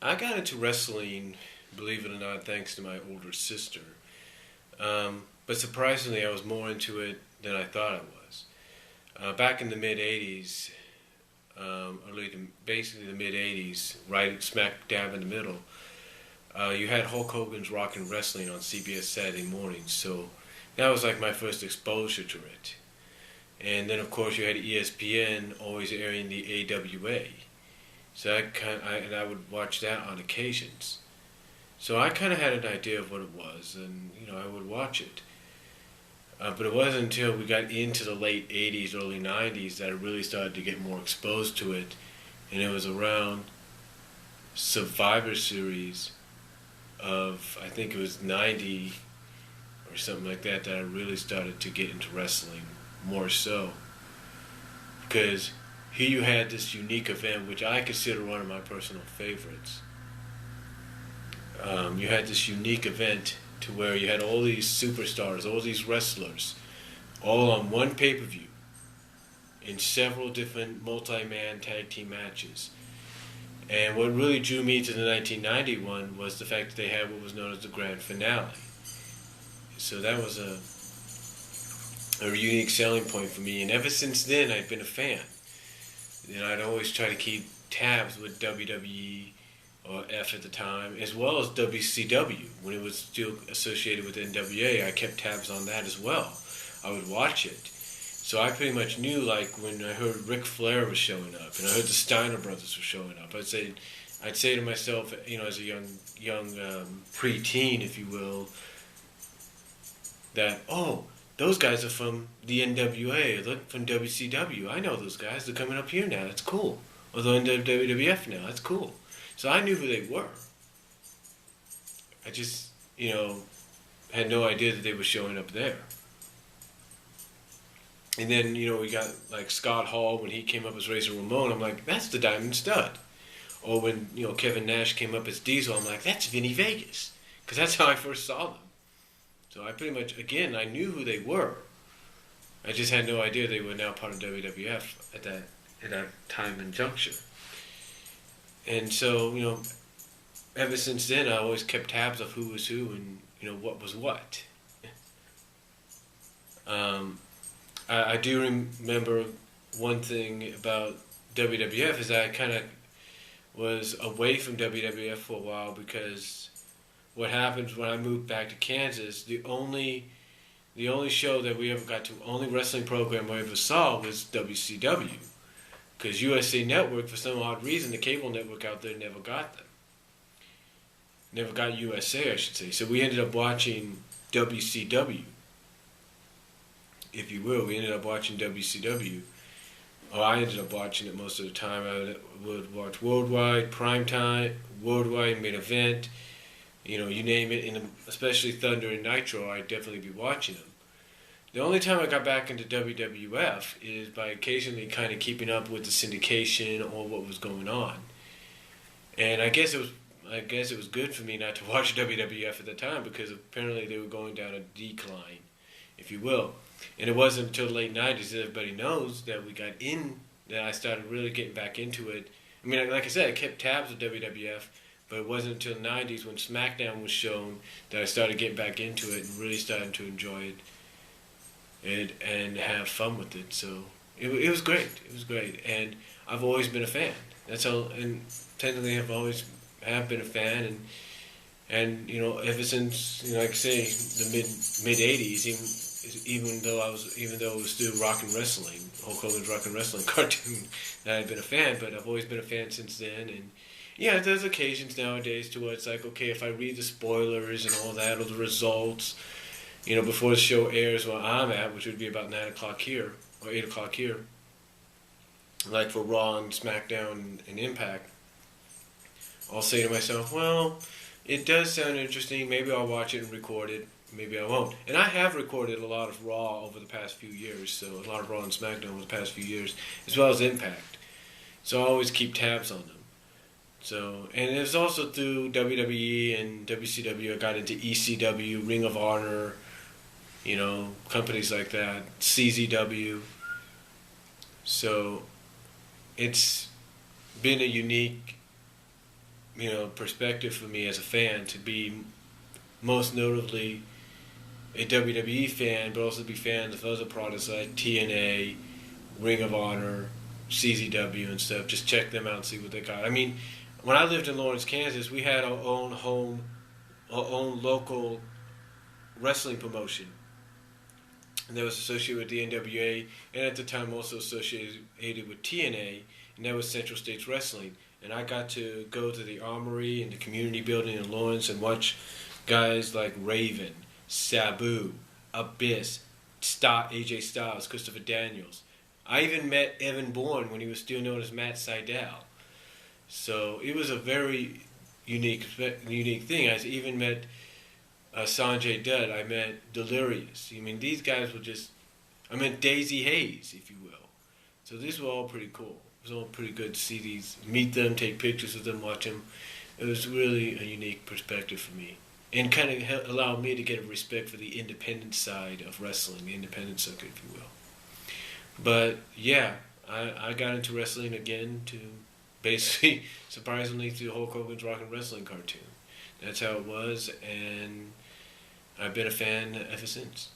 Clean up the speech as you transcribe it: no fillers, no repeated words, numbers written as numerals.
I got into wrestling, believe it or not, thanks to my older sister. But surprisingly, I was more into it than I thought I was. Back in the mid '80s, basically the mid '80s, right smack dab in the middle, you had Hulk Hogan's Rockin' Wrestling on CBS Saturday mornings. So that was like my first exposure to it. And then of course you had ESPN always airing the AWA. So I would watch that on occasions. So I kind of had an idea of what it was, and I would watch it. But it wasn't until we got into the late '80s, early '90s that I really started to get more exposed to it, and it was around Survivor Series of I think it was '90 or something like that I really started to get into wrestling more so because here you had this unique event which I consider one of my personal favorites. You had this unique event to where you had all these superstars, all these wrestlers, all on one pay-per-view in several different multi-man tag team matches. And what really drew me to the 1991 was the fact that they had what was known as the grand finale. So that was a unique selling point for me. And ever since then, I've been a fan. I'd always try to keep tabs with WWE or F at the time, as well as WCW. When it was still associated with NWA, I kept tabs on that as well. I would watch it. So I pretty much knew, like, when I heard Ric Flair was showing up, and I heard the Steiner brothers were showing up, I'd say to myself, as a young preteen, if you will, that, oh, those guys are from the NWA, look, from WCW. I know those guys. They're coming up here now. That's cool. Or they're in WWF now. That's cool. So I knew who they were. I just, had no idea that they were showing up there. And then, we got like Scott Hall when he came up as Razor Ramon. I'm like, that's the Diamond Stud. Or when, Kevin Nash came up as Diesel, I'm like, that's Vinny Vegas. Because that's how I first saw them. So I pretty much, again, I knew who they were. I just had no idea they were now part of WWF at that time and juncture. And so, ever since then, I always kept tabs of who was who and, what was what. I do remember one thing about WWF is that I kind of was away from WWF for a while because what happens when I moved back to Kansas, the only show that we ever got to, only wrestling program I ever saw was WCW. Because USA Network, for some odd reason, the cable network out there never got them. Never got USA, I should say. So we ended up watching WCW, if you will. We ended up watching WCW. Or I ended up watching it most of the time. I would watch Worldwide, Primetime, Worldwide, Main Event, you name it, and especially Thunder and Nitro, I'd definitely be watching them. The only time I got back into WWF is by occasionally kind of keeping up with the syndication or what was going on. And I guess it was good for me not to watch WWF at the time because apparently they were going down a decline, if you will. And it wasn't until the late 90s that everybody knows that that I started really getting back into it. I mean, like I said, I kept tabs with WWF, but it wasn't until the 90s when SmackDown was shown that I started getting back into it and really started to enjoy it and have fun with it. So it was great. It was great. And I've always been a fan. That's all. And technically I've always have been a fan. And ever since, like I say, the mid 80s, even though it was still Rockin' Wrestling, Hulk Hogan's Rockin' Wrestling cartoon, that I've been a fan, but I've always been a fan since then. And yeah, there's occasions nowadays to where it's like, okay, if I read the spoilers and all that, or the results, before the show airs where I'm at, which would be about 9 o'clock here, or 8 o'clock here, like for Raw and SmackDown and Impact, I'll say to myself, well, it does sound interesting, maybe I'll watch it and record it, maybe I won't. And I have recorded a lot of Raw over the past few years, so a lot of Raw and SmackDown over the past few years, as well as Impact. So I always keep tabs on them. So, and it was also through WWE and WCW I got into ECW, Ring of Honor, companies like that, CZW. So it's been a unique perspective for me as a fan to be most notably a WWE fan, but also be fans of other products like TNA, Ring of Honor, CZW, and stuff. Just check them out and see what they got. I mean, when I lived in Lawrence, Kansas, we had our own local wrestling promotion, and that was associated with the NWA, and at the time also associated with TNA, and that was Central States Wrestling. And I got to go to the Armory and the community building in Lawrence and watch guys like Raven, Sabu, Abyss, AJ Styles, Christopher Daniels. I even met Evan Bourne when he was still known as Matt Sydal. So it was a very unique thing. I even met Sanjay Dutt. I met Delirious. I mean, these guys were just... I met Daisy Hayes, if you will. So these were all pretty cool. It was all pretty good to see these, meet them, take pictures with them, watch them. It was really a unique perspective for me. And kind of allowed me to get a respect for the independent side of wrestling, the independent circuit, if you will. But yeah, I got into wrestling again to basically, surprisingly, through Hulk Hogan's Rock and Wrestling cartoon. That's how it was, and I've been a fan ever since.